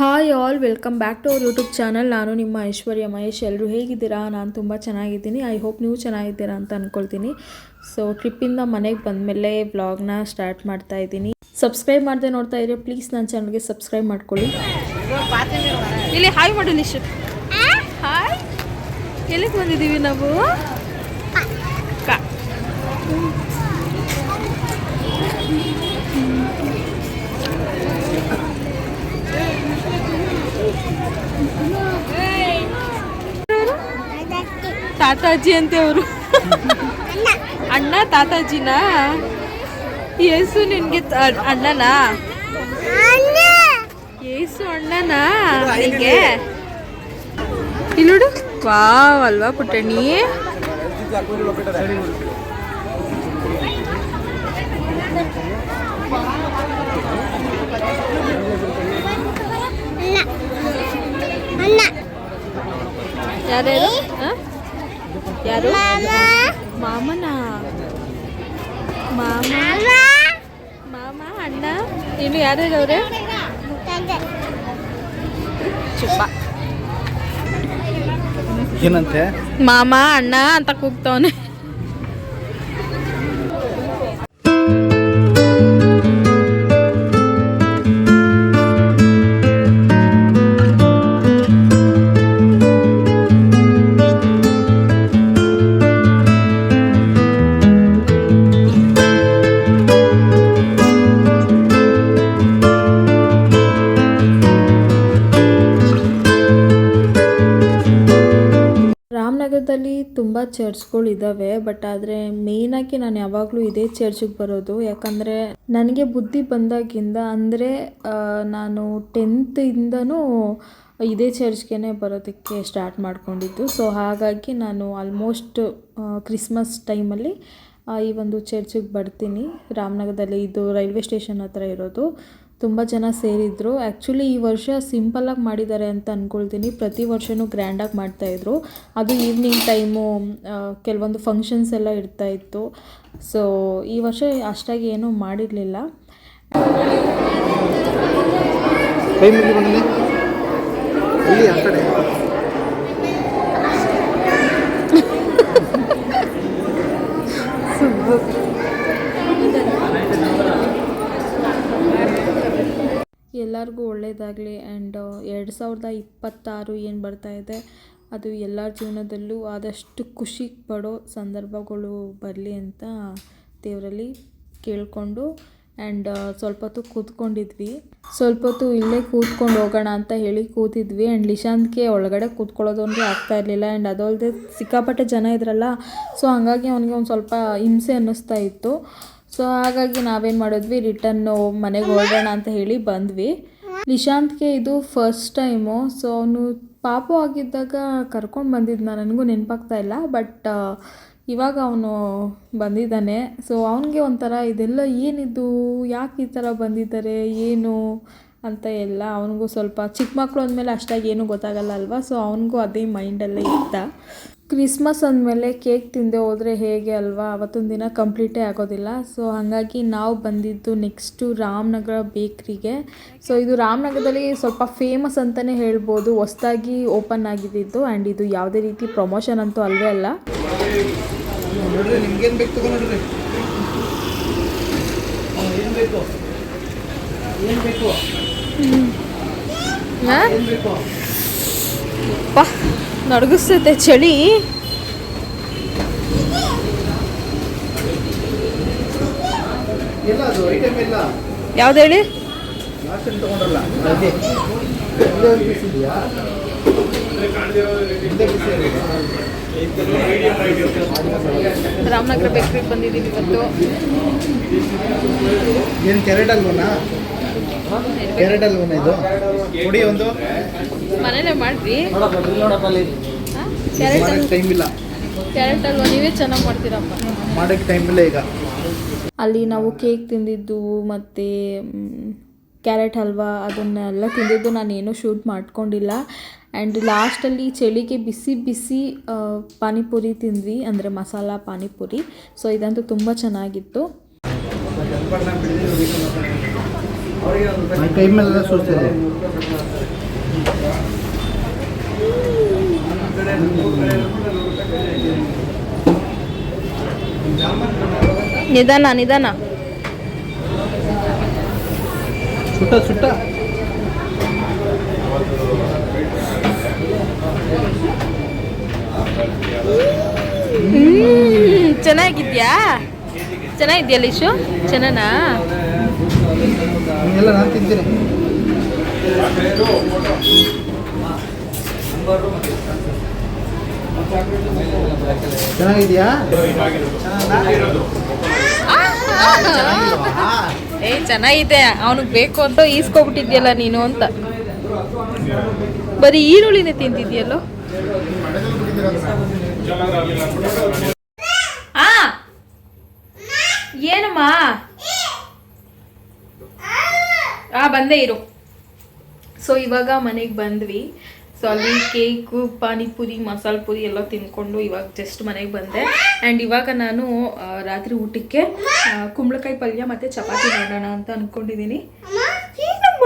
Hi all, welcome back to our YouTube channel. ನಾನು ನಿಮ್ಮ ಐಶ್ವರ್ಯ ಮಹೇಶ್. ಎಲ್ಲರೂ ಹೇಗಿದ್ದೀರಾ? ನಾನು ತುಂಬ ಚೆನ್ನಾಗಿದ್ದೀನಿ. ಐ ಹೋಪ್ ನೀವು ಚೆನ್ನಾಗಿದ್ದೀರಾ ಅಂತ ಅಂದ್ಕೊಳ್ತೀನಿ. ಸೊ ಟ್ರಿಪ್ಪಿಂದ ಮನೆಗೆ ಬಂದಮೇಲೆ ವ್ಲಾಗ್ನ ಸ್ಟಾರ್ಟ್ ಮಾಡ್ತಾ ಇದ್ದೀನಿ. ಸಬ್ಸ್ಕ್ರೈಬ್ ಮಾಡದೆ ನೋಡ್ತಾ ಇದ್ರೆ ಪ್ಲೀಸ್ ನನ್ನ ಚಾನಲ್ಗೆ ಸಬ್ಸ್ಕ್ರೈಬ್ ಮಾಡ್ಕೊಳ್ಳಿ. ಇಲ್ಲಿ ಹಾಯ್ ಮಾಡು ನಿಶು. ಹಾಯ್. ಎಲ್ಲಿಗೆ ಬಂದಿದ್ದೀವಿ ನಾವು? ತಾತಾಜಿ ಅಂತೆ ಅವರು. ಅಣ್ಣ ತಾತಾಜಿನಾ? ಯೇಸು ನಿನ್ಗೆ ಅಣ್ಣನಾ? ಯೇಸು ಅಣ್ಣನಾ ನಿಂಗೆ? ಇಲ್ಲೋಡು, ವಾವ್ ಅಲ್ವಾ ಪುಟ್ಟಣಿ? ಯಾರ್ಯಾರು? ಯಾರು? ಮಾಮನ? ಮಾಮ ಮಾಮ ಅಣ್ಣ ಇನ್ನು ಯಾರ್ಯಾರು ಅವ್ರೆ? ಚುಪ್ಪ. ಏನಂತೆ? ಮಾಮ ಅಣ್ಣ ಅಂತ ಕೂಗ್ತವನೆ. ರಾಮನಗರದಲ್ಲಿ ತುಂಬ ಚರ್ಚ್ಗಳಿದ್ದಾವೆ, ಬಟ್ ಆದರೆ ಮೇಯ್ನಾಗಿ ನಾನು ಯಾವಾಗಲೂ ಇದೇ ಚರ್ಚಿಗೆ ಬರೋದು. ಯಾಕಂದರೆ ನನಗೆ ಬುದ್ಧಿ ಬಂದಾಗಿಂದ, ಅಂದರೆ ನಾನು 10th ಇಂದನೂ ಇದೇ ಚರ್ಚ್ಗೆ ಬರೋದಕ್ಕೆ ಸ್ಟಾರ್ಟ್ ಮಾಡ್ಕೊಂಡಿದ್ದು. ಸೊ ಹಾಗಾಗಿ ನಾನು ಆಲ್ಮೋಸ್ಟ್ ಕ್ರಿಸ್ಮಸ್ ಟೈಮಲ್ಲಿ ಈ ಒಂದು ಚರ್ಚಿಗೆ ಬರ್ತೀನಿ. ರಾಮನಗರದಲ್ಲಿ ಇದು ರೈಲ್ವೆ ಸ್ಟೇಷನ್ ಹತ್ರ ಇರೋದು. ತುಂಬ ಜನ ಸೇರಿದ್ರು. ಆ್ಯಕ್ಚುಲಿ ಈ ವರ್ಷ ಸಿಂಪಲ್ಲಾಗಿ ಮಾಡಿದ್ದಾರೆ ಅಂತ ಅಂದ್ಕೊಳ್ತೀನಿ. ಪ್ರತಿ ವರ್ಷವೂ ಗ್ರ್ಯಾಂಡಾಗಿ ಮಾಡ್ತಾಯಿದ್ರು. ಅದು ಈವ್ನಿಂಗ್ ಟೈಮು ಕೆಲವೊಂದು ಫಂಕ್ಷನ್ಸ್ ಎಲ್ಲ ಇರ್ತಾಯಿತ್ತು. ಸೊ ಈ ವರ್ಷ ಅಷ್ಟಾಗಿ ಏನೂ ಮಾಡಿರಲಿಲ್ಲ. ಎಲ್ಲರಿಗೂ ಒಳ್ಳೆಯದಾಗಲಿ. ಆ್ಯಂಡ್ 2026 ಏನು ಬರ್ತಾಯಿದೆ ಅದು ಎಲ್ಲರ ಜೀವನದಲ್ಲೂ ಆದಷ್ಟು ಖುಷಿ ಪಡೋ ಸಂದರ್ಭಗಳು ಬರಲಿ ಅಂತ ದೇವರಲ್ಲಿ ಕೇಳಿಕೊಂಡು. ಆ್ಯಂಡ್ ಸ್ವಲ್ಪ ಹೊತ್ತು ಕೂತ್ಕೊಂಡಿದ್ವಿ. ಸ್ವಲ್ಪ ಹೊತ್ತು ಇಲ್ಲೇ ಕೂತ್ಕೊಂಡು ಹೋಗೋಣ ಅಂತ ಹೇಳಿ ಕೂತಿದ್ವಿ. ಆ್ಯಂಡ್ ಲಿಶಾಂತ್ಗೆ ಒಳಗಡೆ ಕೂತ್ಕೊಳ್ಳೋದು ಅಂದರೆ ಆಗ್ತಾ ಇರಲಿಲ್ಲ. ಆ್ಯಂಡ್ ಅದಲ್ಲದೆ ಸಿಕ್ಕಾಪಟ್ಟೆ ಜನ ಇದ್ರಲ್ಲ, ಸೊ ಹಾಗಾಗಿ ಅವನಿಗೆ ಒಂದು ಸ್ವಲ್ಪ ಹಿಂಸೆ ಅನ್ನಿಸ್ತಾ ಇತ್ತು. ಸೊ ಹಾಗಾಗಿ ನಾವೇನು ಮಾಡಿದ್ವಿ, ರಿಟರ್ನು ಮನೆಗೆ ಹೊರಡೋಣ ಅಂತ ಹೇಳಿ ಬಂದ್ವಿ. ಲಿಶಾಂತ್ಗೆ ಇದು ಫಸ್ಟ್ ಟೈಮು. ಸೊ ಅವನು ಪಾಪು ಆಗಿದ್ದಾಗ ಕರ್ಕೊಂಡು ಬಂದಿದ್ದ, ನನಗೂ ನೆನಪಾಗ್ತಾ ಇಲ್ಲ. ಬಟ್ ಇವಾಗ ಅವನು ಬಂದಿದ್ದಾನೆ. ಸೊ ಅವನಿಗೆ ಒಂಥರ ಇದೆಲ್ಲ ಏನಿದು, ಯಾಕೆ ಈ ಥರ ಬಂದಿದ್ದಾರೆ ಏನು ಅಂತ ಎಲ್ಲ ಅವನಿಗೂ ಸ್ವಲ್ಪ ಚಿಕ್ಕ ಮಕ್ಕಳು ಅಂದಮೇಲೆ ಅಷ್ಟಾಗಿ ಏನೂ ಗೊತ್ತಾಗಲ್ಲ ಅಲ್ವಾ. ಸೊ ಅವನಿಗೂ ಅದೇ ಮೈಂಡಲ್ಲೇ ಇತ್ತ. ಕ್ರಿಸ್ಮಸ್ ಅಂದಮೇಲೆ ಕೇಕ್ ತಿಂದೆ ಹೋದರೆ ಹೇಗೆ ಅಲ್ವಾ, ಅವತ್ತೊಂದು ದಿನ ಕಂಪ್ಲೀಟೇ ಆಗೋದಿಲ್ಲ. ಸೊ ಹಾಗಾಗಿ ನಾವು ಬಂದಿದ್ದು ನೆಕ್ಸ್ಟು ರಾಮನಗರ ಬೇಕ್ರಿಗೆ. ಸೊ ಇದು ರಾಮನಗರದಲ್ಲಿ ಸ್ವಲ್ಪ ಫೇಮಸ್ ಅಂತಲೇ ಹೇಳ್ಬೋದು. ಹೊಸ್ದಾಗಿ ಓಪನ್ ಆಗಿದ್ದು. ಆ್ಯಂಡ್ ಇದು ಯಾವುದೇ ರೀತಿ ಪ್ರಮೋಷನ್ ಅಂತೂ ಅಲ್ವೇ ಅಲ್ಲ. ನಡಗಿಸ್ತೈತೆ ಚಳಿ. ಯಾವ್ದು ಹೇಳಿ? ರಾಮನಗರ ಬೇಕ್ರಿಗೆ ಬಂದಿದ್ದೀವಿ ಇವತ್ತು. ಏನು ಕ್ಯಾರೆಟ್ ಅಲ್ವನಾ? ಕ್ಯಾರೆಟ್ ಅಲ್ವನ ಇದು? ಕೊಡಿ ಒಂದು. ಮನೇಲೆ ಮಾಡ್ರಿ. ಕ್ಯಾರೆಟ್ ಟೈಮ್ ಇಲ್ಲ. ಕ್ಯಾರೆಟ್ ಅಲ್ವಾ ನೀವೇ ಚೆನ್ನಾಗಿ ಮಾಡ್ತೀರಪ್ಪ. ಮಾಡೋಕ್ಕೆ ಟೈಮ್ ಇಲ್ಲ ಈಗ. ಅಲ್ಲಿ ನಾವು ಕೇಕ್ ತಿಂದಿದ್ದು ಮತ್ತು ಕ್ಯಾರೆಟ್ ಹಲ್ವಾ ಅದನ್ನೆಲ್ಲ ತಿಂದಿದ್ದು ನಾನೇನೂ ಶೂಟ್ ಮಾಡ್ಕೊಂಡಿಲ್ಲ. ಆ್ಯಂಡ್ ಲಾಸ್ಟಲ್ಲಿ ಚಳಿಗೆ ಬಿಸಿ ಬಿಸಿ ಪಾನಿಪುರಿ ತಿಂದ್ವಿ, ಅಂದರೆ ಮಸಾಲ ಪಾನಿಪುರಿ. ಸೊ ಇದಂತೂ ತುಂಬ ಚೆನ್ನಾಗಿತ್ತು. ನನ್ನ ಕೈ ಮೇಲೆಲ್ಲ ಸುಸ್ತಿದೆ. ನಿಧಾನ ನಿಧಾನ. ಸುಟ್ಟ ಸುಟ್ಟ. ಚೆನ್ನಾಗಿದ್ಯಾ? ಚೆನ್ನಾಗಿದ್ಯಾ ಲಿಶು? ಚೆನ್ನಾನಾ? ಎಲ್ಲ ನಾನು ತಿಂತೀನಿ. ಚೆನ್ನಾಗಿದ್ಯಾ? ಏ ಚೆನ್ನಾಗಿದೆ. ಅವನಿಗೆ ಬೇಕು ಅಂತ ಈಸ್ಕೊಬಿಟ್ಟಿದ್ಯಲ್ಲ ನೀನು ಅಂತ. ಬರೀ ಈರುಳ್ಳಿನೇ ತಿಂತಿದ್ಯಲ್ಲೋ. ಏನಮ್ಮ? ಬಂದೇ ಇರು. ಸೊ ಇವಾಗ ಮನೆಗೆ ಬಂದ್ವಿ. ಸೊ ಅಲ್ಲಿ ಕೇಕು, ಪಾನಿಪುರಿ, ಮಸಾಲೆ ಪುರಿ ಎಲ್ಲ ತಿನ್ಕೊಂಡು ಇವಾಗ ಜಸ್ಟ್ ಮನೆಗೆ ಬಂದೆ. ಆ್ಯಂಡ್ ಇವಾಗ ನಾನು ರಾತ್ರಿ ಊಟಕ್ಕೆ ಕುಂಬಳಕಾಯಿ ಪಲ್ಯ ಮತ್ತು ಚಪಾತಿ ಮಾಡೋಣ ಅಂತ ಅಂದ್ಕೊಂಡಿದ್ದೀನಿ. ಏನಮ್ಮ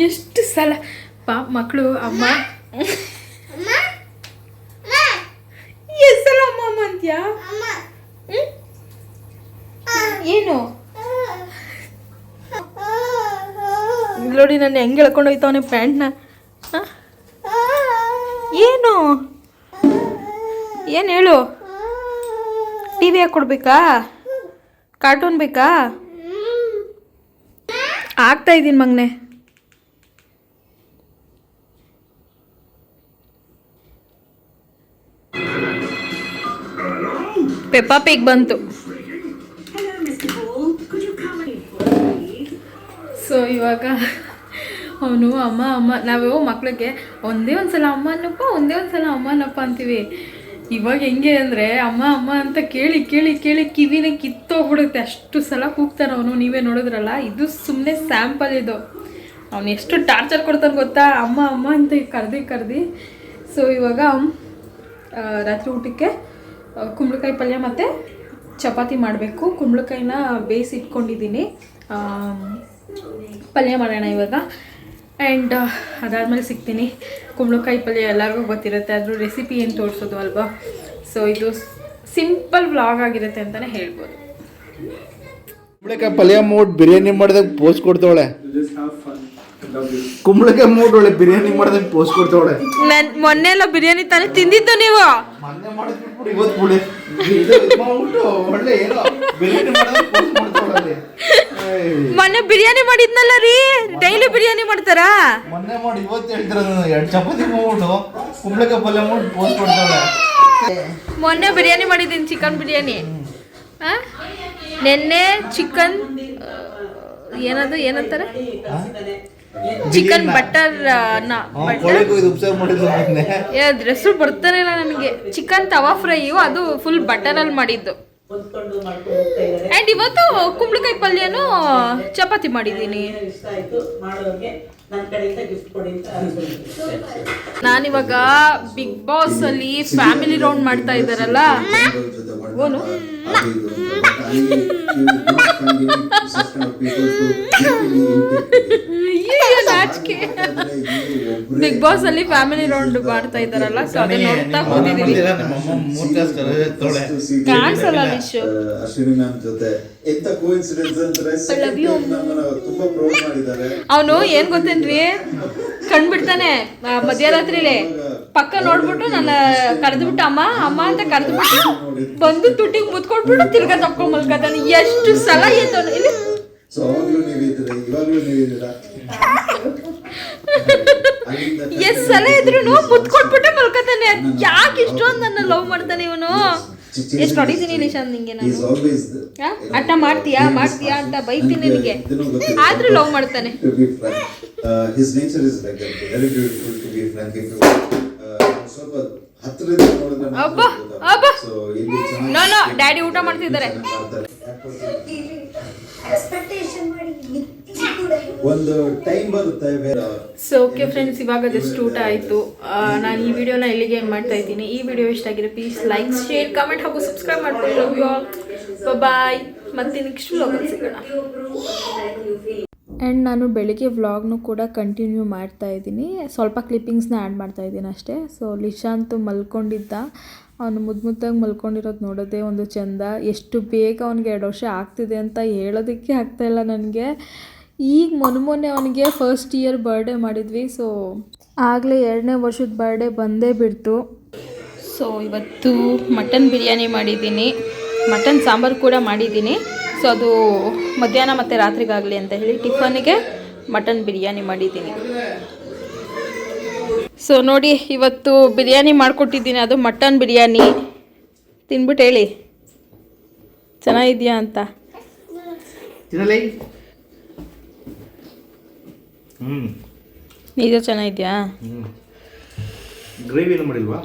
ಎಷ್ಟು ಸಲ ಪಾಪ ಮಕ್ಕಳು ಅಮ್ಮ ಎಷ್ಟು ಸಲ ಅಮ್ಮ ಅಮ್ಮ ಅಂತ್ಯಾ? ಏನು ನೋಡಿ ನಾನು ಹೆಂಗೆ ಎಳ್ಕೊಂಡು ಹೋಯ್ತವನೆ ಪ್ಯಾಂಟ್ನ. ಏನು ಏನು ಹೇಳು? T V ಹಾಕ್ಕೊಡ್ಬೇಕಾ? ಕಾರ್ಟೂನ್ ಬೇಕಾ? ಆಗ್ತಾ ಇದ್ದೀನಿ ಮಗನೆ. ಪೆಪ್ಪಾ ಪಿಗ್ ಬಂತು. ಸೊ ಇವಾಗ ಅವನು ಅಮ್ಮ ಅಮ್ಮ, ನಾವು ಮಕ್ಳಿಗೆ ಒಂದೇ ಒಂದ್ಸಲ ಅಮ್ಮ ಅನ್ನಪ್ಪ, ಒಂದೇ ಒಂದ್ಸಲ ಅಮ್ಮ ಅನ್ನಪ್ಪ ಅಂತೀವಿ. ಇವಾಗ ಹೆಂಗೆ ಅಂದರೆ ಅಮ್ಮ ಅಮ್ಮ ಅಂತ ಕೇಳಿ ಕೇಳಿ ಕೇಳಿ ಕಿವಿನೇ ಕಿತ್ತೋಗ್ಬಿಡುತ್ತೆ. ಅಷ್ಟು ಸಲ ಕೂಗ್ತಾನೆ ಅವನು. ನೀವೇ ನೋಡಿದ್ರಲ್ಲ, ಇದು ಸುಮ್ಮನೆ ಸ್ಯಾಂಪಲ್. ಇದು ಅವನು ಎಷ್ಟು ಟಾರ್ಚರ್ ಕೊಡ್ತಾನೆ ಗೊತ್ತಾ, ಅಮ್ಮ ಅಮ್ಮ ಅಂತ ಕರ್ದು. ಸೊ ಇವಾಗ ರಾತ್ರಿ ಊಟಕ್ಕೆ ಕುಂಬಳಕಾಯಿ ಪಲ್ಯ ಮತ್ತು ಚಪಾತಿ ಮಾಡಬೇಕು. ಕುಂಬಳಕಾಯಿನ ಬೇಯಿಸಿ ಇಟ್ಕೊಂಡಿದ್ದೀನಿ. ಪಲ್ಯ ಮಾಡೋಣ ಇವಾಗ. ಆ್ಯಂಡ್ ಅದಾದಮೇಲೆ ಸಿಗ್ತೀನಿ. ಕುಂಬಳಕಾಯಿ ಪಲ್ಯ ಎಲ್ಲರಿಗೂ ಗೊತ್ತಿರುತ್ತೆ, ಅದ್ರ ರೆಸಿಪಿ ಏನು ತೋರಿಸೋದು ಅಲ್ವಾ. ಸೊ ಇದು ಸಿಂಪಲ್ ವ್ಲಾಗ್ ಆಗಿರುತ್ತೆ ಅಂತಲೇ ಹೇಳ್ಬೋದು. ಕುಂಬಳಕಾಯಿ ಪಲ್ಯ ಮಾಡಿ ಬಿರಿಯಾನಿ ಮಾಡಿದಾಗ ಪೋಸ್ಟ್ ಕೊಡ್ತಾವಳೆ. ಕುಂಬಳಕಾಯಿ ಮೂಡ್ ಒಳ್ಳೆ ಬಿರಿಯಾನಿ ಮಾಡಿದಾಗ ಪೋಸ್ಟ್ ಕೊಡ್ತಾವಳೆ. ನಾನು ಮೊನ್ನೆ ಎಲ್ಲ ಬಿರಿಯಾನಿ ತಾನೇ ತಿಂದಿದ್ದು ನೀವು. ಮೊನ್ನೆ ಮಾಡಿದ್ಬಿಟ್ಟು ಇವತ್ತು ಬಿಡಿ ಒಳ್ಳೆ ಏನೋ ಬಿರಿಯಾನಿ ಮಾಡಿದಾಗ ಪೋಸ್ಟ್ ಮಾಡ್ತಾವಳೆ. ಮೊನ್ನೆ ಬಿರಿಯಾನಿ ಮಾಡಿದ್ನಲ್ಲ ರೀ, ಡೈಲಿ ಬಿರಿಯಾನಿ ಮಾಡ್ತಾರಾ? ಮೊನ್ನೆ ಮಾಡಿ ಇವತ್ತು ಹೇಳ್ತಾರೆ 2 ಚಪಾತಿ ಮಾಡ್ಬಿಟ್ಟು ಕುಂಬಳಕಾಯಿ ಪಲ್ಯ ಮಾಡಿ ಪೋಸ್ಟ್ ಕೊಡ್ತಾವಳೆ. ಮೊನ್ನೆ ಬಿರಿಯಾನಿ ಮಾಡಿದ್ದೀನಿ, ಚಿಕನ್ ಬಿರಿಯಾನಿ. ನೆನ್ನೆ ಚಿಕನ್ ಏನಂತಾರೆ, ಚಿಕನ್ ಬಟರ್ ಹೆಸರು ಬರ್ತಾನೆ ಇಲ್ಲ ನನಗೆ. ಚಿಕನ್ ತವಾ ಫ್ರೈಯು, ಅದು ಫುಲ್ ಬಟರಲ್ಲಿ ಮಾಡಿದ್ದು. ಆ್ಯಂಡ್ ಇವತ್ತು ಕುಂಬಳಕಾಯಿ ಪಲ್ಯನೂ ಚಪಾತಿ ಮಾಡಿದ್ದೀನಿ. ನಾನಿವಾಗ ಬಿಗ್ ಬಾಸ್ ಅಲ್ಲಿ ಫ್ಯಾಮಿಲಿ ರೌಂಡ್ ಮಾಡ್ತಾ ಇದ್ದಾರಲ್ಲ, ಬಿಗ್ ಬಾಸ್ ಅಲ್ಲಿ ಫ್ಯಾಮಿಲಿ ರೌಂಡ್ ಮಾಡ್ತಾ ಇದ್ದಾರಲ್ಲ, ಸೊ ಅದನ್ನ ನೋಡ್ತಾ ಹೋಗಿದ್ದೀವಿ. ಕಾಣಿಸಲ್ಲ ವಿಶ್. ಅವನು ಏನ್ ಗೊತ್ತೇನ್ರಿ, ಕಂಡ್ಬಿಡ್ತಾನೆ ಮಧ್ಯರಾತ್ರಿಲಿ ಪಕ್ಕ ನೋಡ್ಬಿಟ್ಟು ನನ್ನ ಕರೆದ್ಬಿಟ್ಟು ಅಮ್ಮ ಅಮ್ಮ ಅಂತ ಕರೆದ್ಬಿಟ್ಟು ಬಂದು ತುಟಿಗೆ ಮುತ್ಕೊಟ್ಬಿಟ್ಟು ತಿರ್ಗಾ ತಕ್ಕೊಂಡ್ ಮಲ್ಕತಾನೆ. ಎಷ್ಟು ಸಲ ಎದ್ದು ಇಲ್ಲಿ ಎಷ್ಟು ಸಲ ಇದ್ರು ಮುತ್ಕೊಟ್ಬಿಟ್ಟೆ ಮಲ್ಕತಾನೆ. ಯಾಕೆ ಇಷ್ಟೊಂದು ನನ್ನ ಲವ್ ಮಾಡ್ತಾನೆ ಇವನು? ಎಷ್ಟು ಹೊಡಿತೀನಿ ನಿಶಾಂತ್ ನಿಂಗೆ ನಾನು. ಅಟ್ಟ ಮಾಡ್ತೀಯಾ ಅಂತ ಬೈತೀನಿ ನಿನಗೆ, ಆದ್ರೂ ಲವ್ ಮಾಡ್ತಾನೆ. ನೋ ಡ್ಯಾಡಿ ಊಟ ಮಾಡ್ತಿದ್ದಾರೆ. ಸೊ ಓಕೆ ಫ್ರೆಂಡ್ಸ್, ಇವಾಗ ಜಸ್ಟ್ ಊಟ ಆಯಿತು. ನಾನು ಈ ವಿಡಿಯೋನ ಇಲ್ಲಿಗೆ ಏನು ಮಾಡ್ತಾ ಇದ್ದೀನಿ. ಈ ವಿಡಿಯೋ ಇಷ್ಟ ಆಗಿದೆ ಪ್ಲೀಸ್ ಲೈಕ್, ಶೇರ್, ಕಮೆಂಟ್ ಹಾಗೂ ಸಬ್ಸ್ಕ್ರೈಬ್ ಮಾಡ್ಕೊಳ್ಳಿ. Love you all. ಬಾಯ್. ಮತ್ತೆ ನೆಕ್ಸ್ಟ್ ವ್ಲಾಗಲ್ಲಿ ಸಿಗೋಣ. ಆ್ಯಂಡ್ ನಾನು ಬೆಳಿಗ್ಗೆ ವ್ಲಾಗ್ನು ಕೂಡ ಕಂಟಿನ್ಯೂ ಮಾಡ್ತಾ ಇದ್ದೀನಿ. ಸ್ವಲ್ಪ ಕ್ಲಿಪ್ಪಿಂಗ್ಸ್ನ ಆ್ಯಡ್ ಮಾಡ್ತಾ ಇದ್ದೀನಿ ಅಷ್ಟೇ. ಸೊ ಲಿಶಾಂತ್ ಮಲ್ಕೊಂಡಿದ್ದ, ಅವನು ಮುದ್ದಾಗಿ ಮಲ್ಕೊಂಡಿರೋದು ನೋಡೋದೇ ಒಂದು ಚೆಂದ. ಎಷ್ಟು ಬೇಗ ಅವನಿಗೆ 2 ವರ್ಷ ಆಗ್ತಿದೆ ಅಂತ ಹೇಳೋದಕ್ಕೆ ಆಗ್ತಾಯಿಲ್ಲ ನನಗೆ. ಈಗ ಮೊನ್ನೆ ಅವನಿಗೆ ಫಸ್ಟ್ ಇಯರ್ ಬರ್ಡೇ ಮಾಡಿದ್ವಿ. ಸೊ ಆಗಲೇ 2ನೇ ವರ್ಷದ ಬರ್ಡೇ ಬಂದೇ ಬಿಡ್ತು. ಸೊ ಇವತ್ತು ಮಟನ್ ಬಿರಿಯಾನಿ ಮಾಡಿದ್ದೀನಿ, ಮಟನ್ ಸಾಂಬಾರು ಕೂಡ ಮಾಡಿದ್ದೀನಿ. ಸೊ ಅದು ಮಧ್ಯಾಹ್ನ ಮತ್ತು ರಾತ್ರಿಗಾಗಲಿ ಅಂತ ಹೇಳಿ ಟಿಫನ್ನಿಗೆ ಮಟನ್ ಬಿರಿಯಾನಿ ಮಾಡಿದ್ದೀನಿ. ಸೊ ನೋಡಿ, ಇವತ್ತು ಬಿರಿಯಾನಿ ಮಾಡಿಕೊಟ್ಟಿದ್ದೀನಿ, ಅದು ಮಟನ್ ಬಿರಿಯಾನಿ. ತಿನ್ಬಿಟ್ಟು ಹೇಳಿ ಚೆನ್ನಾಗಿದೆಯಾ ಅಂತ. ನಿಜ ಚೆನ್ನಾಗಿದೆಯಾ? ಗ್ರೇವಿ ಏನು ಮಾಡಿಲ್ವಾ?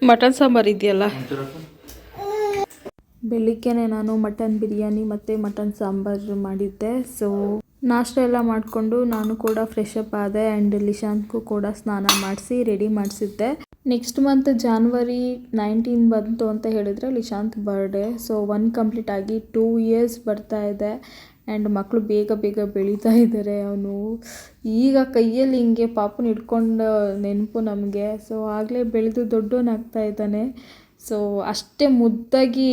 ಮಟನ್ ಸಾಂಬಾರು ಇದೆಯಲ್ಲ. ಬೆಳಿಗ್ಗೆನೇ ನಾನು ಮಟನ್ ಬಿರಿಯಾನಿ ಮತ್ತು ಮಟನ್ ಸಾಂಬಾರು ಮಾಡಿದ್ದೆ. ಸೊ ನಾಷ್ಟ ಎಲ್ಲ ಮಾಡಿಕೊಂಡು ನಾನು ಕೂಡ ಫ್ರೆಶ್ ಅಪ್ ಆದೆ. ಆ್ಯಂಡ್ ಲಿಶಾಂತ್ಗೂ ಕೂಡ ಸ್ನಾನ ಮಾಡಿಸಿ ರೆಡಿ ಮಾಡಿಸಿದ್ದೆ. ನೆಕ್ಸ್ಟ್ ಮಂತ್ January 19 ಬಂತು ಅಂತ ಹೇಳಿದರೆ ಲಿಶಾಂತ್ ಬರ್ಡೇ. ಸೊ 1 ಕಂಪ್ಲೀಟ್ ಆಗಿ 2 ಇಯರ್ಸ್ ಬರ್ತಾ ಇದೆ. ಆ್ಯಂಡ್ ಮಕ್ಕಳು ಬೇಗ ಬೇಗ ಬೆಳೀತಾ ಇದ್ದಾರೆ. ಅವನು ಈಗ ಕೈಯಲ್ಲಿ ಹಿಂಗೆ ಪಾಪನ ಹಿಡ್ಕೊಂಡು ನೆನಪು ನಮಗೆ. ಸೊ ಆಗಲೇ ಬೆಳೆದು ದೊಡ್ಡವನಾಗ್ತಾ ಇದ್ದಾನೆ. ಸೊ ಅಷ್ಟೇ ಮುದ್ದಾಗಿ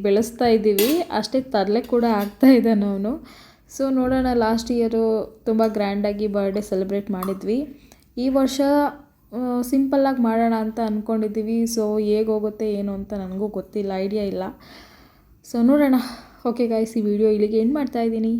ಬೆಳೆಸ್ತಾ ಇದ್ದೀವಿ, ಅಷ್ಟೇ ತರಲೆ ಕೂಡ ಆಗ್ತಾ ಇದ್ದಾನೆ ಅವನು. ಸೊ ನೋಡೋಣ, ಲಾಸ್ಟ್ ಇಯರು ತುಂಬ ಗ್ರ್ಯಾಂಡಾಗಿ ಬರ್ಡೇ ಸೆಲೆಬ್ರೇಟ್ ಮಾಡಿದ್ವಿ. ಈ ವರ್ಷ ಸಿಂಪಲ್ಲಾಗಿ ಮಾಡೋಣ ಅಂತ ಅಂದ್ಕೊಂಡಿದ್ದೀವಿ. ಸೊ ಹೇಗೆ ಹೋಗುತ್ತೆ ಏನು ಅಂತ ನನಗೂ ಗೊತ್ತಿಲ್ಲ, ಐಡಿಯಾ ಇಲ್ಲ. ಸೊ ನೋಡೋಣ. ಓಕೆ ಗಾಯ್ಸ್, ಈ ವಿಡಿಯೋ ಇಲ್ಲಿಗೆ ಎಂಡ್ ಮಾಡ್ತಾಯಿದ್ದೀನಿ.